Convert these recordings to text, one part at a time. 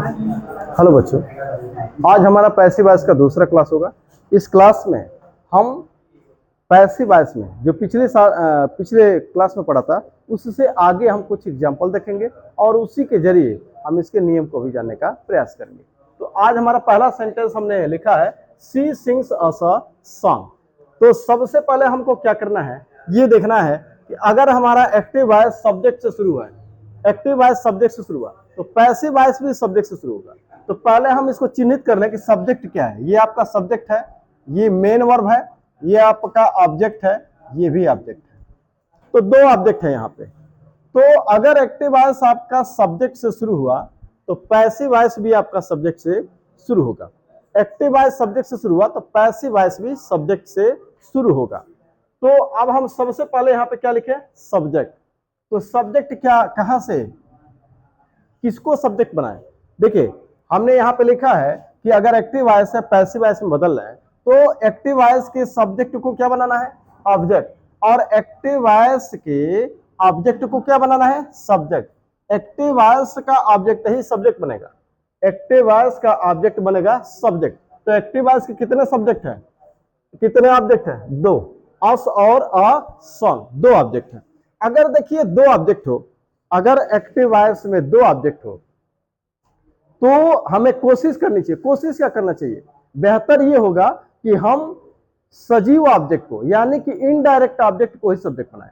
Hello बच्चों, आज हमारा पैसिव वॉइस का दूसरा क्लास होगा। इस क्लास में हम पैसिव वॉइस में जो पिछले क्लास में पढ़ा था उससे आगे हम कुछ एग्जाम्पल देखेंगे और उसी के जरिए हम इसके नियम को भी जानने का प्रयास करेंगे। तो आज हमारा पहला सेंटेंस हमने लिखा है सी सिंग्स अस अ सॉन्ग। तो सबसे पहले हमको क्या करना है, ये देखना है कि अगर हमारा एक्टिव वॉइस सब्जेक्ट से शुरू है, एक्टिव वॉइस सब्जेक्ट से शुरू हुआ तो पैसिव वॉइस भी सब्जेक्ट से शुरू होगा। तो पहले हम इसको चिन्हित कर लें कि सब्जेक्ट क्या है। ये आपका सब्जेक्ट है, ये मेन वर्ब है, ये आपका ऑब्जेक्ट है, ये भी ऑब्जेक्ट है। तो दो ऑब्जेक्ट है यहाँ पे। तो अगर एक्टिव वॉइस आपका सब्जेक्ट से शुरू हुआ तो पैसिव वॉइस भी आपका सब्जेक्ट से शुरू होगा। एक्टिव वॉइस सब्जेक्ट से शुरू हुआ तो पैसिव वॉइस भी सब्जेक्ट से शुरू होगा। तो अब हम सबसे पहले यहाँ पे क्या लिखे, सब्जेक्ट। तो सब्जेक्ट क्या, कहां से, किसको सब्जेक्ट बनाए। देखिए हमने यहाँ पे लिखा है कि अगर एक्टिव वॉइस है पैसिव वॉइस में बदल रहा है तो एक्टिव वॉइस के सब्जेक्ट को क्या बनाना है, ऑब्जेक्ट, और एक्टिव वॉइस के ऑब्जेक्ट को क्या बनाना है, सब्जेक्ट। एक्टिव वॉइस का ऑब्जेक्ट ही सब्जेक्ट बनेगा, एक्टिव वॉइस का ऑब्जेक्ट बनेगा सब्जेक्ट। तो एक्टिव वॉइस के कितने सब्जेक्ट हैं, कितने ऑब्जेक्ट हैं, दो, अस और अ सॉन्ग, दो ऑब्जेक्ट हैं। अगर देखिए दो ऑब्जेक्ट हो, अगर एक्टिव वॉइस में दो ऑब्जेक्ट हो तो हमें कोशिश करनी चाहिए, कोशिश क्या करना चाहिए, बेहतर ये होगा कि हम सजीव ऑब्जेक्ट को यानी कि इनडायरेक्ट ऑब्जेक्ट को ही सब्जेक्ट बनाएं।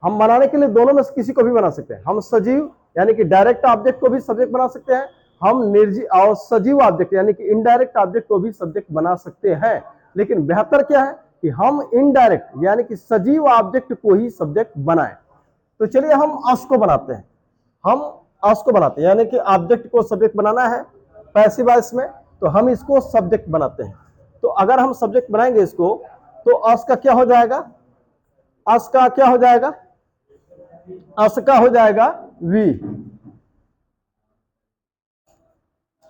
हम बनाने के लिए दोनों में से किसी को भी बना सकते हैं। हम सजीव यानी कि डायरेक्ट ऑब्जेक्ट को भी सब्जेक्ट बना सकते हैं, हम निर्जीव और सजीव ऑब्जेक्ट यानी कि इनडायरेक्ट ऑब्जेक्ट को भी सब्जेक्ट बना सकते हैं। लेकिन बेहतर क्या है कि हम इनडायरेक्ट यानी कि सजीव ऑब्जेक्ट को ही सब्जेक्ट बनाएं। तो चलिए हम अस को बनाते हैं, हम अस को बनाते हैं यानी कि ऑब्जेक्ट को सब्जेक्ट बनाना है पैसिव वॉइस में, तो हम इसको सब्जेक्ट बनाते हैं। तो अगर हम सब्जेक्ट बनाएंगे इसको तो अस का क्या हो जाएगा, अस का क्या हो जाएगा, अस का हो जाएगा वी,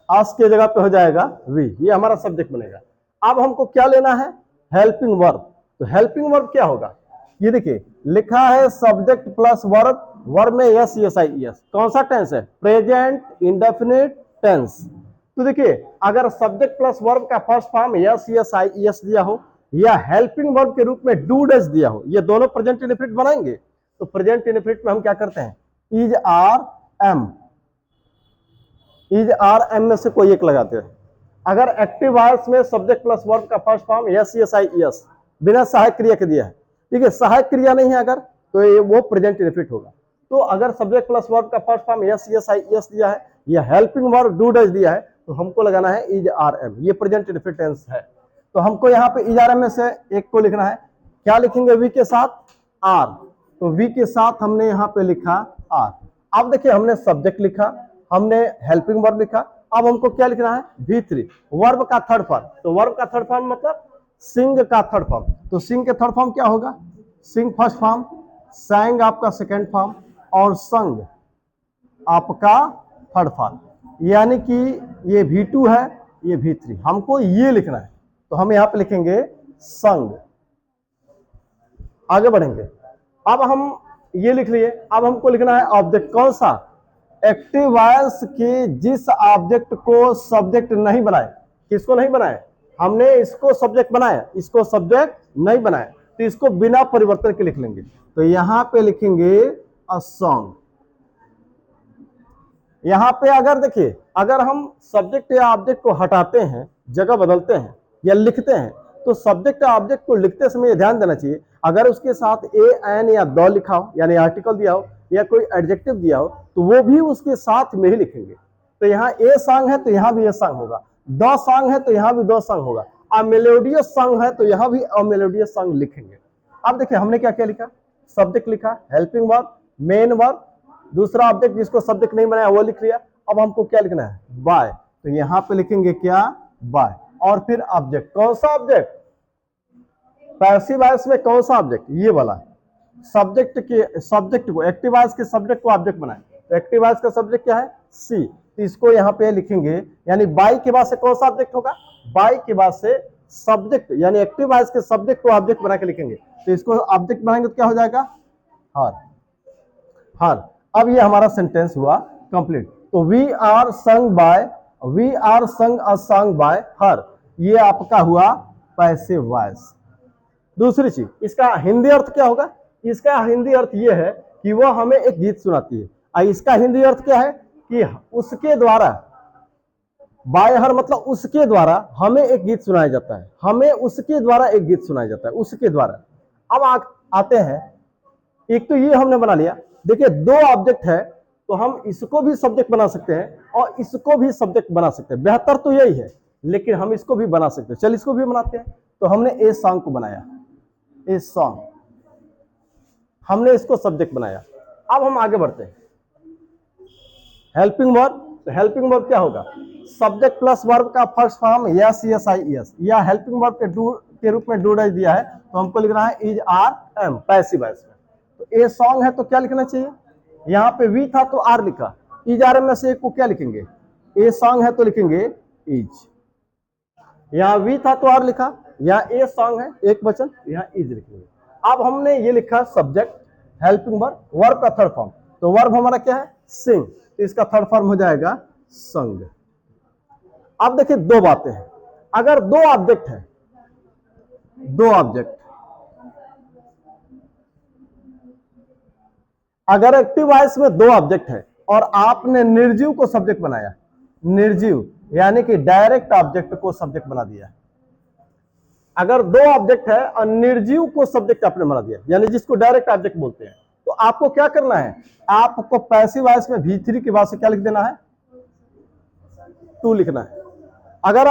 अस के जगह पे हो जाएगा वी, ये हमारा सब्जेक्ट बनेगा। अब हमको क्या लेना है, हेल्पिंग वर्ब। तो हेल्पिंग वर्ब क्या होगा, ये देखिए लिखा है सब्जेक्ट प्लस वर्ब, वर्ब में यस यस आई यस, कौन सा टेंस है, प्रेजेंट इंडेफिनिट टेंस। तो देखिए अगर सब्जेक्ट प्लस वर्ब का first form yes yes I yes दिया हो या हेल्पिंग वर्ब के रूप में डू डज दिया हो, ये दोनों प्रेजेंट इंडेफिनिट बनाएंगे। तो प्रेजेंट इंडेफिनिट में हम क्या करते हैं, is are am, is are am में से कोई एक लगाते हैं। अगर एक्टिव वॉइस में सब्जेक्ट प्लस वर्ब का first form yes yes I yes बिना सहायक क्रिया के दिया है, ठीक है, सहायक क्रिया नहीं है अगर, तो ये वो प्रेजेंट इंडेफिनिट होगा। तो अगर सब्जेक्ट प्लस वर्ब का first form yes yes I yes दिया है या हेल्पिंग वर्ब डू डज दिया है तो हमको लगाना है इज आर एम, ये प्रेजेंट इंडेफिनिट टेंस है। तो हमको यहाँ पे इज आर एम में से एक को लिखना है, क्या लिखेंगे, वी के साथ आर। तो वी के साथ हमने यहाँ पे लिखा आर। अब देखिए हमने सब्जेक्ट लिखा, हमने हेल्पिंग वर्ब लिखा, अब हमको क्या लिखना है, V3, वर्ब का थर्ड फॉर्म। तो वर्ब का थर्ड फॉर्म मतलब सिंग का थर्ड फॉर्म। तो सिंग के थर्ड फॉर्म क्या होगा, सिंग फर्स्ट फॉर्म, सैंग आपका सेकेंड फॉर्म और संग आपका थर्ड फॉर्म, यानी कि ये V2 है, ये V3, हमको ये लिखना है। तो हम यहां पे लिखेंगे संग। आगे बढ़ेंगे, अब हम ये लिख लिए। अब हमको लिखना है ऑब्जेक्ट, कौन सा, एक्टिव वॉइस के जिस ऑब्जेक्ट को सब्जेक्ट नहीं बनाए, किसको नहीं बनाए, हमने इसको सब्जेक्ट बनाया, इसको सब्जेक्ट नहीं बनाया, तो इसको बिना परिवर्तन के लिख लेंगे। तो यहां पे लिखेंगे अ सॉन्ग। यहां पे अगर देखिए अगर हम सब्जेक्ट या ऑब्जेक्ट को हटाते हैं, जगह बदलते हैं या लिखते हैं, तो सब्जेक्ट या ऑब्जेक्ट को लिखते समय ध्यान देना चाहिए अगर उसके साथ ए एन या द लिखा हो यानी आर्टिकल दिया हो या कोई एडजेक्टिव दिया हो तो वो भी उसके साथ में ही लिखेंगे। तो यहाँ ए सॉन्ग है तो यहाँ भी ए सॉन्ग होगा, द सॉन्ग है तो यहाँ भी द सॉन्ग होगा, अ मेलोडियस सॉन्ग है तो यहाँ भी अ मेलोडियस सॉन्ग लिखेंगे। अब देखिए हमने क्या क्या लिखा, सब्जेक्ट लिखा, हेल्पिंग वर्ब, मेन वर्ब, दूसरा ऑब्जेक्ट जिसको सब्जेक्ट नहीं बनाया वो लिख लिया। अब हमको क्या लिखना है, बाय। तो यहाँ पे लिखेंगे क्या, बाय, और फिर ऑब्जेक्ट, कौन सा ऑब्जेक्ट, पैसिव वॉइस में कौन सा ऑब्जेक्ट, ये वाला, सब्जेक्ट के सब्जेक्ट को, एक्टिव वॉइस के सब्जेक्ट को ऑब्जेक्ट बनाए। तो एक्टिव वॉइस का सब्जेक्ट क्या है, सी, तो इसको यहाँ पे लिखेंगे, यानी बाय के बाद से कौन सा ऑब्जेक्ट होगा, बाय के बाद से सब्जेक्ट यानी एक्टिव वॉइस के सब्जेक्ट को ऑब्जेक्ट बना के लिखेंगे। तो इसको ऑब्जेक्ट बनाएंगे तो क्या हो जाएगा, हर, हर। अब ये हमारा सेंटेंस हुआ कंप्लीट। तो वी आर संग अ सॉन्ग बाय हर, ये आपका हुआ पैसिव वॉइस। दूसरी चीज, इसका हिंदी अर्थ क्या होगा? इसका हिंदी अर्थ ये है कि वह हमें एक गीत सुनाती है। और इसका हिंदी अर्थ क्या है कि उसके द्वारा, बाय हर मतलब उसके द्वारा हमें एक गीत सुनाया जाता है, हमें उसके द्वारा एक गीत सुनाया जाता है, उसके द्वारा। अब आते हैं, एक तो ये हमने बना लिया। देखिए, दो ऑब्जेक्ट है तो हम इसको भी सब्जेक्ट बना सकते हैं और इसको भी सब्जेक्ट बना सकते हैं। बेहतर तो यही है, लेकिन हम इसको भी बना सकते हैं। चल इसको भी बनाते हैं। तो हमने ए सॉन्ग को बनाया, ए सॉन्ग, हमने इसको सब्जेक्ट बनाया। अब हम आगे बढ़ते हैं। हेल्पिंग वर्ब, तो हेल्पिंग वर्ब क्या होगा? सब्जेक्ट प्लस वर्ब का first form yes yes I yes, या हेल्पिंग वर्ब के रूप में डू डज दिया है, तो हमको लिखना है is are am, passive voice में। तो ए सॉन्ग है तो क्या लिखना चाहिए? यहाँ पे वी था तो आर लिखा, इज आर एम में से एक को क्या लिखेंगे? ए सॉन्ग है तो लिखेंगे इज। यहाँ वी था तो आर लिखा, यहाँ ए सॉन्ग है एक वचन, यहाँ इज लिखेंगे। अब हमने ये लिखा सब्जेक्ट, हेल्पिंग वर्ब, वर्ब का थर्ड फॉर्म। तो वर्ब हमारा क्या है? सिंग, तो इसका थर्ड फॉर्म हो जाएगा संग। अब देखिए, दो बातें हैं। अगर दो ऑब्जेक्ट है, दो ऑब्जेक्ट, अगर एक्टिव वॉइस में दो ऑब्जेक्ट है और आपने निर्जीव को सब्जेक्ट बनाया, निर्जीव यानी कि डायरेक्ट ऑब्जेक्ट को सब्जेक्ट बना दिया। अगर दो ऑब्जेक्ट है और निर्जीव को सब्जेक्ट आपने बना दिया, यानी जिसको डायरेक्ट ऑब्जेक्ट बोलते हैं, तो आपको क्या करना है? आपको पैसिव वॉइस में V3 के बाद से क्या लिख देना है? टू लिखना है। अगर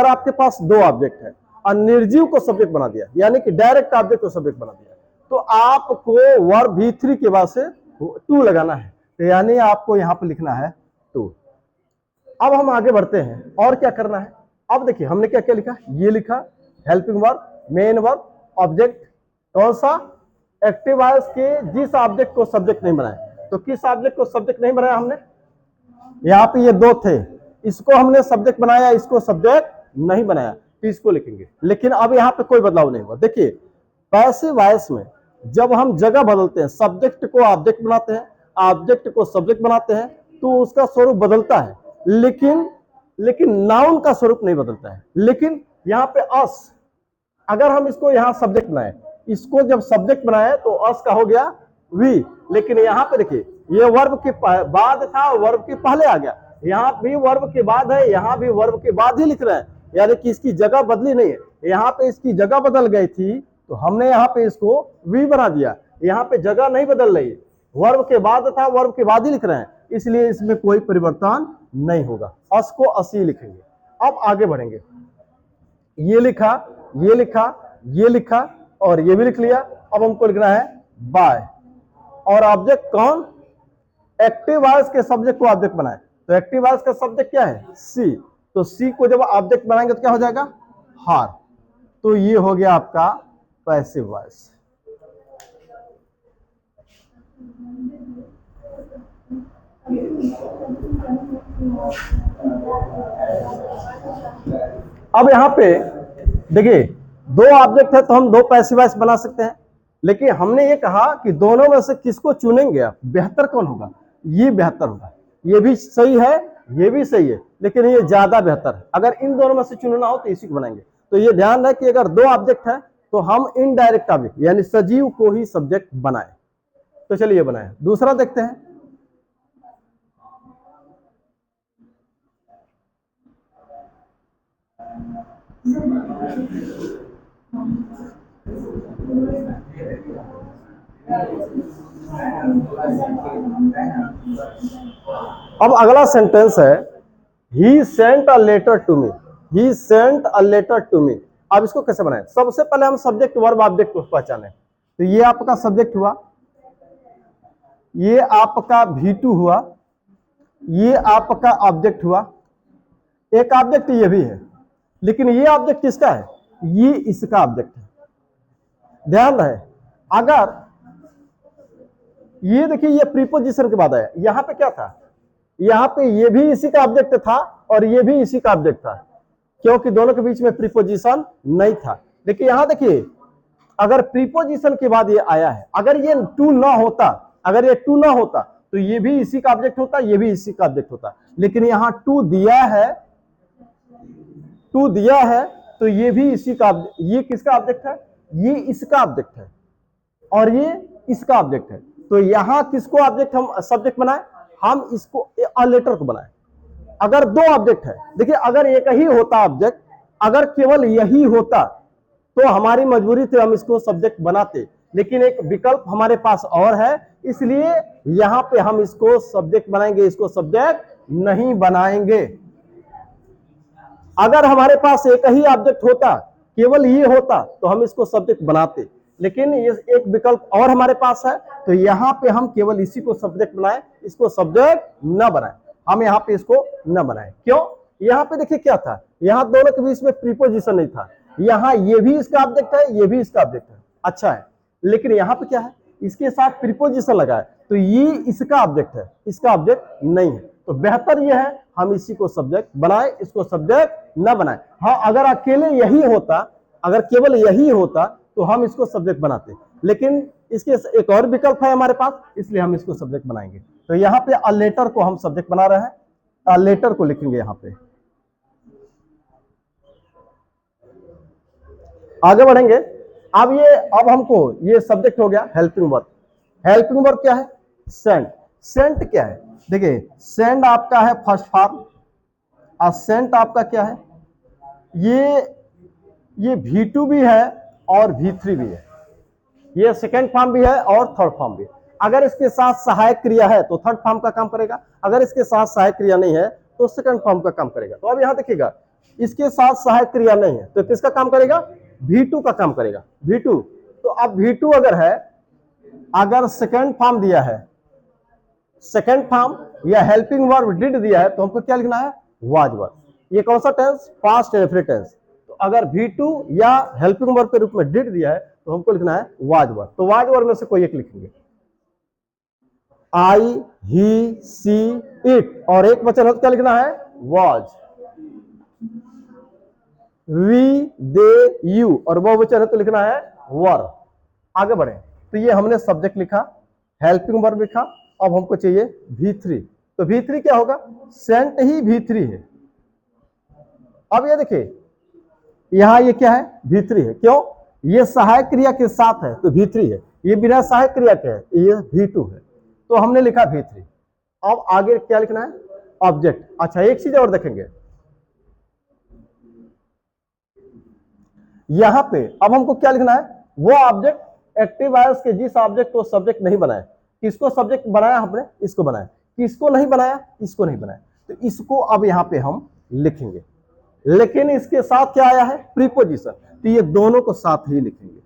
आपके पास दो ऑब्जेक्ट है और निर्जीव को सब्जेक्ट बना दिया, यानी कि डायरेक्ट ऑब्जेक्ट को सब्जेक्ट बना दिया, तो आपको वर्ब V3 के बाद से टू लगाना है। तो यानी आपको यहां पर लिखना है टू। अब हम आगे बढ़ते हैं, और क्या करना है? अब देखिए, हमने क्या क्या लिखा? ये लिखा helping verb, main verb, object. कौन सा? एक्टिव वॉइस के जिस ऑब्जेक्ट को सब्जेक्ट नहीं बनाया। तो किस ऑब्जेक्ट को सब्जेक्ट नहीं बनाया हमने? यहाँ पे ये दो थे, इसको हमने सब्जेक्ट बनाया, इसको सब्जेक्ट नहीं बनाया, तो इसको लिखेंगे। लेकिन अब यहाँ पे कोई बदलाव नहीं हुआ। देखिए, पैसिव वॉइस में जब हम जगह बदलते हैं, सब्जेक्ट को ऑब्जेक्ट बनाते हैं, ऑब्जेक्ट को सब्जेक्ट बनाते हैं, तो उसका स्वरूप बदलता है, लेकिन नाउन का स्वरूप नहीं बदलता है। लेकिन यहाँ पे अस, अगर हम इसको यहाँ सब्जेक्ट बनाए, इसको जब सब्जेक्ट बनाए तो अस का हो गया वी। लेकिन यहाँ पे देखिए, ये वर्ब के बाद था, वर्ब के पहले आ गया। यहाँ भी वर्ब के बाद है, यहाँ भी वर्ब के बाद ही लिख रहे हैं, यानी कि इसकी जगह बदली नहीं है। यहाँ पे इसकी जगह बदल गई थी तो हमने यहाँ पे इसको वी बना दिया। यहाँ पे जगह नहीं बदल रही, वर्ब के बाद था, वर्ब के बाद ही लिख रहे हैं, इसलिए इसमें कोई परिवर्तन नहीं होगा। अस को असी लिखेंगे। अब आगे बढ़ेंगे। ये लिखा, ये लिखा, ये लिखा और ये भी लिख लिया। अब हमको लिखना है बाय। और ऑब्जेक्ट कौन? एक्टिव वॉइस के सब्जेक्ट को ऑब्जेक्ट बनाए। तो एक्टिव वॉइस का सब्जेक्ट क्या है? सी। तो सी को जब ऑब्जेक्ट बनाएंगे तो क्या हो जाएगा? हार। तो ये हो गया आपका पैसिव वॉइस। अब यहां पे देखिए, दो ऑब्जेक्ट है तो हम दो पैसिव वॉइस बना सकते हैं, लेकिन हमने ये कहा कि दोनों में से किसको चुनेंगे आप? बेहतर कौन होगा? ये बेहतर होगा। ये भी सही है, ये भी सही है, लेकिन ये ज्यादा बेहतर है। अगर इन दोनों में से चुनना हो तो इसी को बनाएंगे। तो ये ध्यान रहे कि अगर दो ऑब्जेक्ट है तो हम इनडायरेक्ट ऑब्जेक्ट यानी सजीव को ही सब्जेक्ट बनाए। तो चलिए बनाए। दूसरा देखते हैं। अब अगला सेंटेंस है he sent a letter to me. He sent a letter to me. अब इसको कैसे बनाए? सबसे पहले हम सब्जेक्ट वर्ब ऑब्जेक्ट को पहचाने। तो ये आपका सब्जेक्ट हुआ, ये आपका V2 हुआ, ये आपका ऑब्जेक्ट हुआ। एक ऑब्जेक्ट ये भी है, लेकिन ये ऑब्जेक्ट किसका है? ये इसका ऑब्जेक्ट है। ध्यान रहे, अगर ये देखिए, ये प्रीपोजिशन के बाद आया, यहां पे क्या था? यहां पे ये भी इसी का ऑब्जेक्ट था और ये भी इसी का ऑब्जेक्ट था, क्योंकि दोनों के बीच में प्रीपोजिशन नहीं था। लेकिन यहां देखिए, अगर प्रीपोजिशन के बाद ये आया है, अगर ये टू ना होता, अगर ये टू ना होता तो ये भी इसी का ऑब्जेक्ट होता, ये भी इसी का ऑब्जेक्ट होता। लेकिन यहाँ टू दिया है, टू दिया है तो ये भी इसी का, ये किसका ऑब्जेक्ट है, ये इसका ऑब्जेक्ट है और ये इसका ऑब्जेक्ट है। तो यहां किसको ऑब्जेक्ट हम सब्जेक्ट बनाए, हम इसको लेटर को बनाए। अगर दो ऑब्जेक्ट है, देखिए अगर एक ही होता ऑब्जेक्ट, अगर केवल यही होता तो हमारी मजबूरी थी हम इसको सब्जेक्ट बनाते, लेकिन एक विकल्प हमारे पास और है, इसलिए यहां पे हम इसको सब्जेक्ट बनाएंगे, इसको सब्जेक्ट नहीं बनाएंगे। अगर हमारे पास एक ही ऑब्जेक्ट होता, केवल ये होता, तो हम इसको सब्जेक्ट बनाते, लेकिन ये एक विकल्प और हमारे पास है, तो यहां पे हम केवल इसी को सब्जेक्ट बनाए, इसको सब्जेक्ट न बनाए। हम यहाँ पे इसको न बनाए, क्यों? यहाँ पे देखिए क्या था, यहाँ दोनों के बीच में प्रीपोजिशन नहीं था, यहाँ ये भी इसका ऑब्जेक्ट है, ये भी इसका ऑब्जेक्ट है, अच्छा है। लेकिन यहाँ पे क्या है, इसके साथ प्रीपोजिशन लगा है, तो ये इसका ऑब्जेक्ट है, इसका ऑब्जेक्ट नहीं है। तो बेहतर यह है हम इसी को सब्जेक्ट बनाए, इसको सब्जेक्ट न बनाए। हाँ, अगर अकेले यही होता, अगर केवल यही होता तो हम इसको सब्जेक्ट बनाते, लेकिन इसके एक और विकल्प है हमारे पास, इसलिए हम इसको सब्जेक्ट बनाएंगे। तो यहाँ पे अ लेटर को हम सब्जेक्ट बना रहे हैं, अ लेटर को लिखेंगे यहाँ पे। आगे बढ़ेंगे। अब हमको ये सब्जेक्ट हो गया हेल्पिंग वर्ब। हेल्पिंग वर्ब क्या है, सेंड। सेंट क्या है, देखिए सेंड आपका है फर्स्ट फॉर्म, और सेंट आपका क्या है, ये V2 भी है और V3 भी है, ये सेकेंड फॉर्म भी है और थर्ड फॉर्म भी है। अगर इसके साथ सहायक क्रिया है तो थर्ड फॉर्म का काम करेगा, अगर इसके साथ सहायक क्रिया नहीं है तो सेकंड फॉर्म का काम करेगा। तो अब यहां देखिएगा, इसके साथ सहायक क्रिया नहीं है तो किसका काम करेगा, V2 का काम करेगा, V2। तो अब V2 अगर है, अगर सेकंड फॉर्म दिया है, सेकंड फॉर्म या हेल्पिंग वर्ब डिड दिया है, तो हमको क्या लिखना है, वाज वर्ब। ये कौन सा टेंस, पास्ट इंडेफिनिट टेंस। तो अगर V2 या हेल्पिंग वर्ब के रूप में डिड दिया है तो हमको लिखना है वाज वर्ब। तो वाज वर्ब में से कोई एक लिखेंगे, आई, ही, सी, इट, और एक वचन है तो क्या लिखना है, वाज। वी, दे, यू, और वो वचन है तो लिखना है वर। आगे बढ़े, तो ये हमने सब्जेक्ट लिखा, हेल्पिंग वर्ब लिखा। अब हमको चाहिए V3, तो V3 क्या होगा, सेंट ही V3 है। अब ये देखिए यहां ये क्या है, V3 है, क्यों, ये सहायक क्रिया के साथ है तो V3 है, ये बिना सहायक क्रिया के है, ये V2 है, तो हमने लिखा V3। अब आगे क्या लिखना है, ऑब्जेक्ट। अच्छा, एक चीज और देखेंगे यहां पे, अब हमको क्या लिखना है, वो ऑब्जेक्ट एक्टिव वॉइस के जिस ऑब्जेक्ट को सब्जेक्ट नहीं बनाया, किसको सब्जेक्ट बनाया हमने, इसको बनाया, किसको नहीं बनाया, इसको नहीं बनाया, तो इसको अब यहां पे हम लिखेंगे। लेकिन इसके साथ क्या आया है, प्रीपोजिशन, तो ये दोनों को साथ ही लिखेंगे।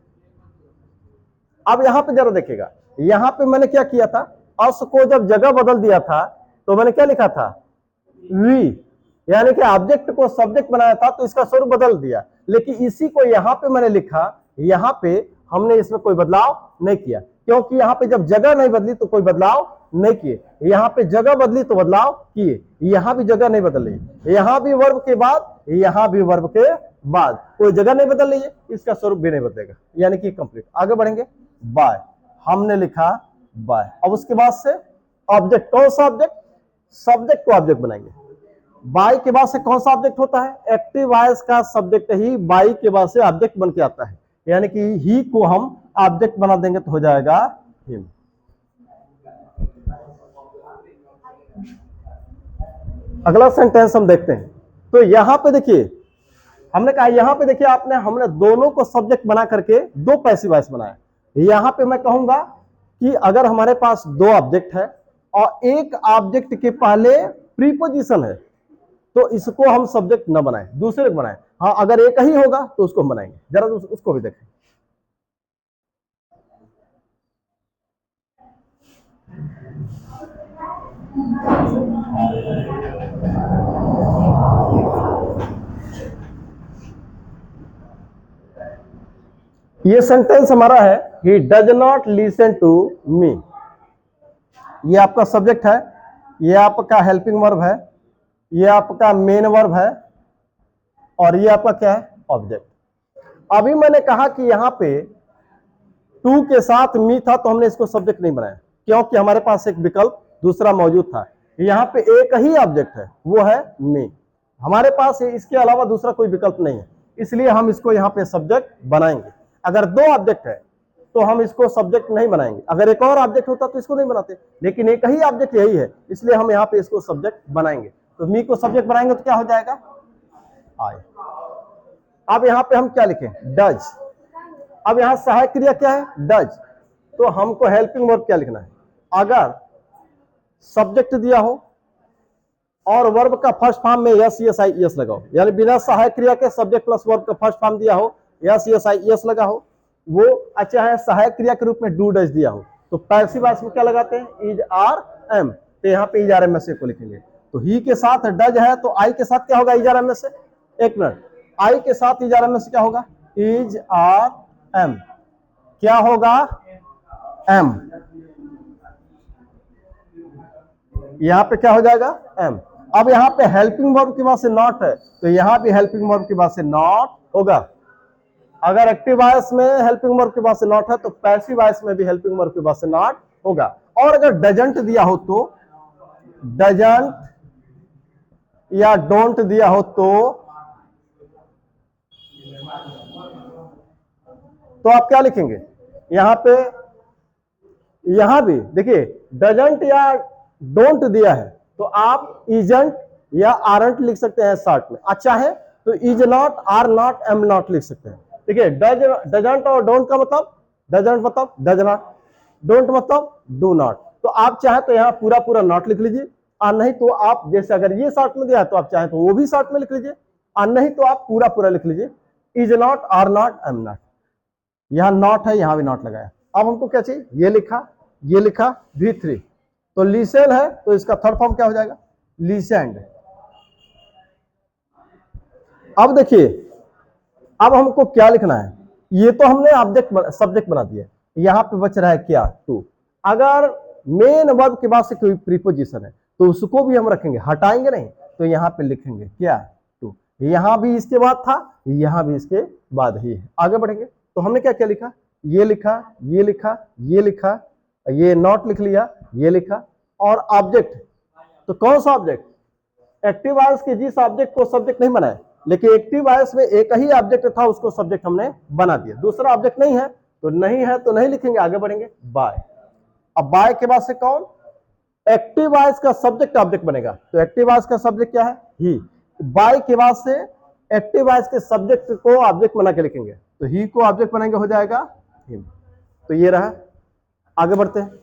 अब यहां पे जरा देखिएगा, यहां पे मैंने क्या किया था, अस को जब जगह बदल दिया था तो मैंने क्या लिखा था, वी, यानी कि ऑब्जेक्ट को सब्जेक्ट बनाया था तो इसका स्वरूप बदल दिया। लेकिन इसी को यहां पे मैंने लिखा, यहां पे हमने इसमें कोई बदलाव नहीं किया, क्योंकि यहां पे जब जगह नहीं बदली तो कोई बदलाव नहीं किए, यहां पे जगह बदली तो बदलाव किए, यहां भी जगह नहीं बदल रही, यहां भी वर्ब के बाद, यहां भी वर्ब के बाद, कोई जगह नहीं बदल रही है, इसका स्वरूप भी नहीं बदलेगा, यानी कि कंप्लीट। आगे बढ़ेंगे, बाय, हमने लिखा बाय। अब उसके बाद से ऑब्जेक्ट, कौन सा ऑब्जेक्ट, सब्जेक्ट को ऑब्जेक्ट बनाएंगे। बाय के बाद से कौन सा ऑब्जेक्ट होता है, एक्टिव वॉइस का सब्जेक्ट ही बाय के बाद से ऑब्जेक्ट बन के आता है, यानी कि ही को हम ऑब्जेक्ट बना देंगे तो हो जाएगा हिम। अगला सेंटेंस हम देखते हैं। तो यहां पे देखिए, हमने कहा यहां पे देखिए हमने दोनों को सब्जेक्ट बना करके दो पैसिव वॉइस बनाया। यहां पे मैं कहूंगा कि अगर हमारे पास दो ऑब्जेक्ट है और एक ऑब्जेक्ट के पहले प्रीपोजिशन है तो इसको हम सब्जेक्ट न बनाएं, दूसरे को बनाएं। हाँ, अगर एक ही होगा तो उसको हम बनाएंगे, जरा उसको भी देखें। ये सेंटेंस हमारा है, he does not listen to me. ये आपका सब्जेक्ट है, ये आपका हेल्पिंग वर्ब है, ये आपका मेन वर्ब है, और ये आपका क्या है, ऑब्जेक्ट। अभी मैंने कहा कि यहां पे टू के साथ मी था तो हमने इसको सब्जेक्ट नहीं बनाया, क्योंकि हमारे पास एक विकल्प दूसरा मौजूद था। यहाँ पे एक ही ऑब्जेक्ट है, वो है मी। हमारे पास इसके अलावा दूसरा कोई विकल्प नहीं है, इसलिए हम इसको यहाँ पे सब्जेक्ट बनाएंगे। अगर दो ऑब्जेक्ट है तो हम इसको सब्जेक्ट नहीं बनाएंगे, अगर एक और ऑब्जेक्ट होता तो इसको नहीं बनाते, लेकिन एक ही ऑब्जेक्ट यही है, इसलिए हम यहाँ पे इसको सब्जेक्ट बनाएंगे। तो मी को सब्जेक्ट बनाएंगे तो क्या हो जाएगा, आई। अब यहाँ पे हम क्या लिखें, डज। अब यहाँ सहायक क्रिया क्या है, डज। तो हमको हेल्पिंग वर्ब क्या लिखना है, अगर सब्जेक्ट दिया हो और वर्ब का फर्स्ट फॉर्म में यस यस आई यस लगाओ, यानी बिना सहायक क्रिया के सब्जेक्ट प्लस वर्ब का फर्स्ट फॉर्म दिया हो, यस यस आई यस लगा हो, वो अच्छा है सहायक क्रिया के रूप में डू डज दिया हो, तो पैसिव वॉइस में क्या लगाते हैं, इज आर एम। तो यहाँ पे इज आर एम से को लिखेंगे। तो ही के साथ डज है तो आई के साथ क्या होगा, इज आर एम से। एक मिनट, आई के साथ इज आर एम से क्या होगा, इज आर एम। क्या होगा, एम। यहाँ पे क्या हो जाएगा, एम। अब यहाँ पे हेल्पिंग वर्ब के बाद से नॉट है, तो यहाँ भी हेल्पिंग वर्ब के बाद से नॉट होगा। अगर एक्टिव वॉइस में हेल्पिंग वर्ब के बाद से नॉट है तो पैसिव वॉइस में भी हेल्पिंग वर्ब के बाद से नॉट होगा। और अगर डजंट दिया हो तो, डजंट या डोंट दिया हो तो आप क्या लिखेंगे, यहां पे यहां भी देखिए डजंट या डोंट दिया है तो आप इजंट या आरंट लिख सकते हैं शॉर्ट में, अच्छा है तो is not, are not, am not लिख सकते हैं। देखिए डजंट और डोंट का मतलब, डजंट मतलब डज नॉट, डोंट मतलब डू नॉट। तो आप चाहे तो यहाँ पूरा पूरा नॉट लिख लीजिए, और नहीं तो आप जैसे अगर ये शॉर्ट में दिया तो आप चाहे तो वो भी शॉर्ट में लिख लीजिए, और नहीं तो आप पूरा पूरा लिख लीजिए, is not, are not, am not. यहाँ नॉट है, यहाँ भी नॉट लगाया। अब हमको क्या चाहिए, ये लिखा, ये लिखा, V3। तो लिसन है तो इसका थर्ड फॉर्म क्या हो जाएगा, लिसेंड। अब देखिए, अब हमको क्या लिखना है, ये तो हमने ऑब्जेक्ट सब्जेक्ट बना दिया, यहां पे बच रहा है क्या, टू। अगर मेन वर्ब के बाद से कोई प्रीपोजिशन है तो उसको भी हम रखेंगे, हटाएंगे नहीं, तो यहां पे लिखेंगे क्या, टू। यहां भी इसके बाद था, यहां भी इसके बाद ही है। आगे बढ़ेंगे तो हमने क्या क्या लिखा, ये लिखा, ये लिखा, ये लिखा, ये नॉट लिख लिया, ये लिखा, और ऑब्जेक्ट। तो कौन सा ऑब्जेक्ट, एक्टिव वॉइस के जिस ऑब्जेक्ट को सब्जेक्ट नहीं बनाए, लेकिन एक्टिव वॉइस में एक ही ऑब्जेक्ट था उसको सब्जेक्ट हमने बना दिया। दूसरा ऑब्जेक्ट नहीं है तो नहीं है तो नहीं लिखेंगे, आगे बढ़ेंगे, बाय। अब बाय के बाद से कौन, एक्टिव वॉइस का सब्जेक्ट ऑब्जेक्ट बनेगा, तो एक्टिव वॉइस का सब्जेक्ट क्या है, ही। बाय के बाद से एक्टिव वॉइस के सब्जेक्ट को ऑब्जेक्ट बना के लिखेंगे, तो ही को ऑब्जेक्ट बनाएंगे, हो जाएगा हिम। तो ये रहा, आगे बढ़ते हैं।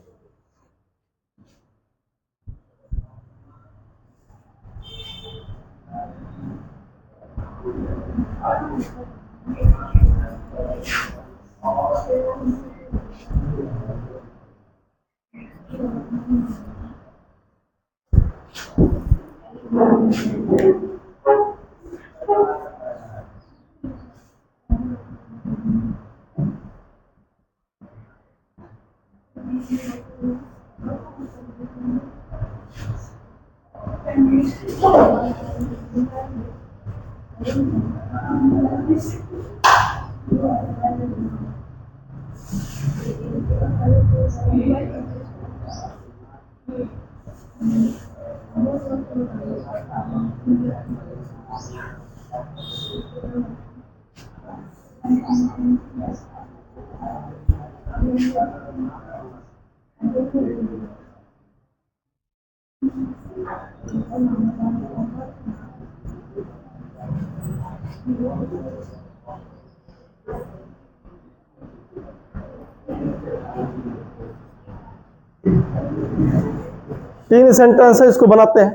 तीन सेंटेंस है, इसको बनाते हैं।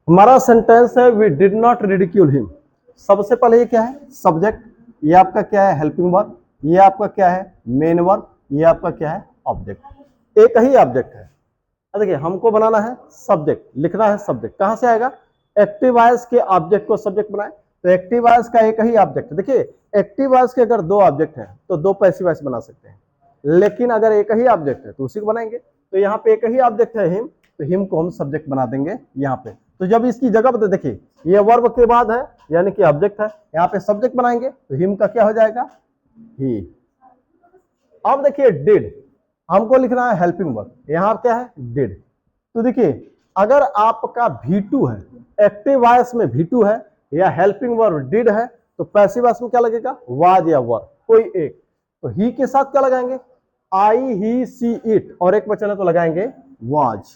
हमारा सेंटेंस है we did not ridicule him. सबसे पहले ये क्या है, सब्जेक्ट, ये आपका क्या है, हेल्पिंग वर्ब, ये आपका क्या है, मेन वर्ब, ये आपका क्या है, ऑब्जेक्ट। एक ही ऑब्जेक्ट है। देखिए हमको बनाना है सब्जेक्ट, लिखना है सब्जेक्ट, कहां से आएगा, एक्टिव वॉइस के ऑब्जेक्ट को सब्जेक्ट बनाए, तो एक्टिव वॉइस का एक ही ऑब्जेक्ट। देखिए एक्टिव वॉइस के अगर दो ऑब्जेक्ट हैं तो दो पैसिव वॉइस बना सकते हैं, लेकिन अगर एक ही ऑब्जेक्ट है तो उसी को बनाएंगे। तो यहाँ पे एक ही ऑब्जेक्ट है हिम, तो हिम को हम सब्जेक्ट बना देंगे यहाँ पे। तो जब इसकी जगह पर देखिए ये वर्ब के बाद है यानी कि ऑब्जेक्ट है, यहाँ पे सब्जेक्ट बनाएंगे तो हिम का क्या हो जाएगा, ही। अब देखिए डिड, हमको लिखना है हेल्पिंग वर्ब, यहाँ क्या है, डिड। तो देखिए अगर आपका V2 है, एक्टिव वॉइस में V2 है या हेल्पिंग वर्ब डिड है, तो पैसिव वॉइस में क्या लगेगा, वाज या वर, कोई एक। तो ही के साथ क्या लगाएंगे, आई ही सी इट, और एक वचन है तो लगाएंगे वाज।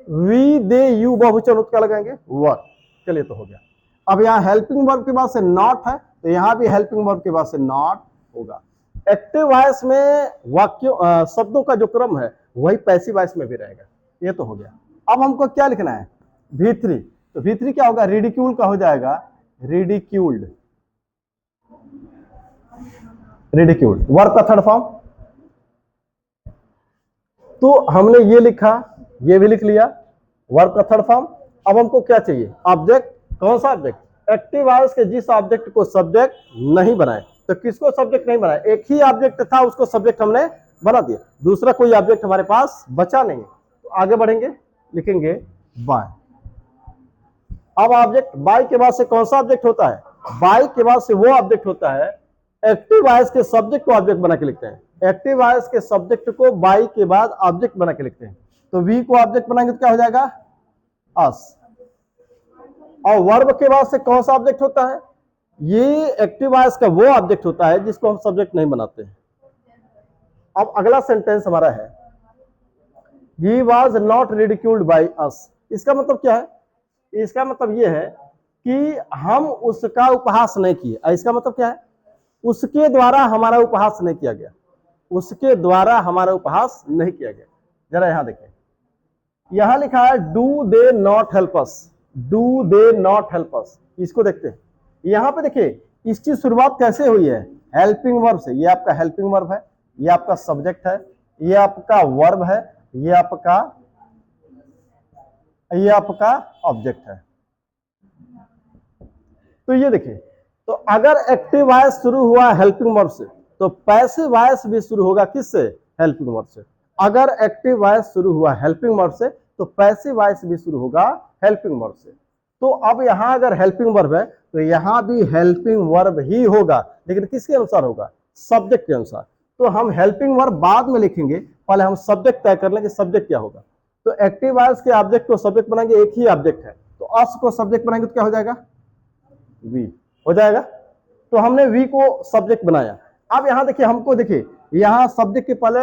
वी दे यू बहुवचन हो तो क्या लगाएंगे, वर। चलिए तो हो गया। अब यहाँ हेल्पिंग वर्ब के बाद से नॉट है, तो यहाँ भी हेल्पिंग वर्ब के बाद से नॉट होगा। एक्टिव वॉइस में वाक्यों शब्दों का जो क्रम है वही पैसिव वॉइस में भी रहेगा। ये तो हो गया। अब हमको क्या लिखना है, V3। तो V3 क्या होगा, रिडिक्यूल का हो जाएगा रिडिक्यूल्ड। रिडिक्यूल्ड वर्ब का थर्ड फॉर्म। तो हमने ये लिखा, ये भी लिख लिया, वर्ब का थर्ड फॉर्म। अब हमको क्या चाहिए, ऑब्जेक्ट। कौन सा ऑब्जेक्ट, एक्टिव वॉइस के जिस ऑब्जेक्ट को सब्जेक्ट नहीं बनाए। तो किसको सब्जेक्ट नहीं बनाए, एक ही ऑब्जेक्ट था उसको सब्जेक्ट हमने बना दिया, दूसरा कोई ऑब्जेक्ट हमारे पास बचा नहीं है। तो आगे बढ़ेंगे, लिखेंगे बाय। अब ऑब्जेक्ट बाय के बाद से कौन सा ऑब्जेक्ट होता है, बाय के बाद से वो ऑब्जेक्ट होता है, एक्टिव वॉइस के सब्जेक्ट को ऑब्जेक्ट बना के लिखते हैं। एक्टिव वॉइस के सब्जेक्ट को बाय के बाद ऑब्जेक्ट बना के लिखते हैं। तो वी को ऑब्जेक्ट बनाएंगे तो क्या हो जाएगा, अस। और वर्ब के बाद से कौन सा ऑब्जेक्ट होता है, ये एक्टिव वॉइस का वो ऑब्जेक्ट होता है जिसको हम सब्जेक्ट नहीं बनाते हैं। अब अगला सेंटेंस हमारा है, he was not ridiculed by us. इसका मतलब क्या है, इसका मतलब यह है कि हम उसका उपहास नहीं किए। इसका मतलब क्या है, उसके द्वारा हमारा उपहास नहीं किया गया, उसके द्वारा हमारा उपहास नहीं किया गया। जरा यहां देखिए, यहां लिखा है do they not help us, do they not help us. इसको देखते हैं, यहां पे देखिए इसकी शुरुआत कैसे हुई है, हेल्पिंग वर्ब से। ये आपका हेल्पिंग वर्ब है, ये आपका सब्जेक्ट है, ये आपका वर्ब है, ये आपका ऑब्जेक्ट है। तो ये देखिए, तो अगर एक्टिव वॉइस शुरू हुआ हेल्पिंग वर्ब से, तो पैसिव वॉइस भी शुरू होगा किससे, हेल्पिंग वर्ब से। अगर एक्टिव वॉइस शुरू हुआ हेल्पिंग वर्ब से, तो पैसिव वॉइस भी शुरू होगा हेल्पिंग वर्ब से। तो अब यहां अगर हेल्पिंग वर्ब है, तो यहां भी हेल्पिंग वर्ब ही होगा, लेकिन किसके अनुसार होगा, सब्जेक्ट के अनुसार। तो हम हेल्पिंग वर्ब बाद में लिखेंगे, पहले हम सब्जेक्ट तय कर लेंगे, सब्जेक्ट क्या होगा। तो एक्टिव वॉइस के ऑब्जेक्ट को सब्जेक्ट बनाएंगे, एक ही ऑब्जेक्ट है, तो अस को सब्जेक्ट बनाएंगे तो क्या हो जाएगा, वी हो जाएगा। तो हमने वी को सब्जेक्ट बनाया। अब यहां देखिए, हमको देखिए यहां सब्जेक्ट के पहले